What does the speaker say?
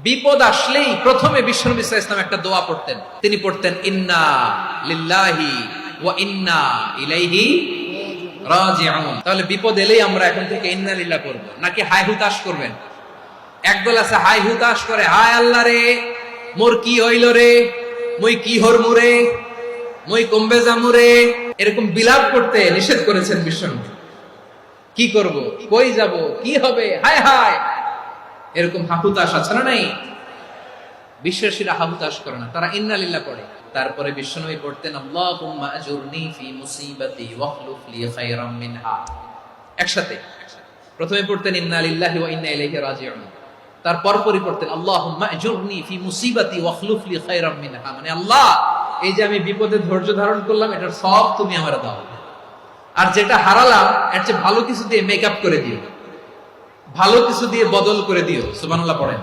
বিপদ আসলেই প্রথমে বিশ্বনবী সাল্লাল্লাহু আলাইহি ওয়াসাল্লাম একটা দোয়া পড়তেন। তিনি পড়তেন ইন্না লিল্লাহি ওয়া ইন্না ইলাইহি রাজিউন। তাহলে বিপদ এলেই আমরা এখন থেকে ইন্না লিল্লাহ করব, নাকি হাই হুতাশ করবেন? একদল আছে হাই হুতাশ করে, হায় আল্লাহ রে মোর কি হইল রে, মই কি হরমু রে, মই কমবে জামু রে, এরকম বিলাপ করতে নিষেধ করেছেন বিশ্বনবী। কি করব, কই যাব, কি হবে, হায় হায়, এরকম হাহুতাশ আছে না নাই? বিশ্বাসীরা হাহুতাশ করে না, তারা ইন্না লিল্লাহ পড়ে। তারপরে বিশ্বনবী পড়তেন আল্লাহুম্মা আজুরনি ফি মুসিবাতি ওয়াখলুফ লি খায়রাম মিনহা। একসাথে প্রথমে পড়তেন ইন্না লিল্লাহি ওয়া ইন্না ইলাইহি রাজিউন, তারপর পড়তেন আল্লাহুম্মা আজুরনি ফি মুসিবাতি ওয়াখলুফ লি খায়রাম মিনহা, মানে আল্লাহ এই যে আমি বিপদে ধৈর্য ধারণ করলাম এটার সব তুমি আমারে দাও, আর যেটা হারালাম এর চেয়ে ভালো কিছু দিয়ে মেকআপ করে দিও, ভালো কিছু দিয়ে বদল করে দিও। সুবহানাল্লাহ পড়েন।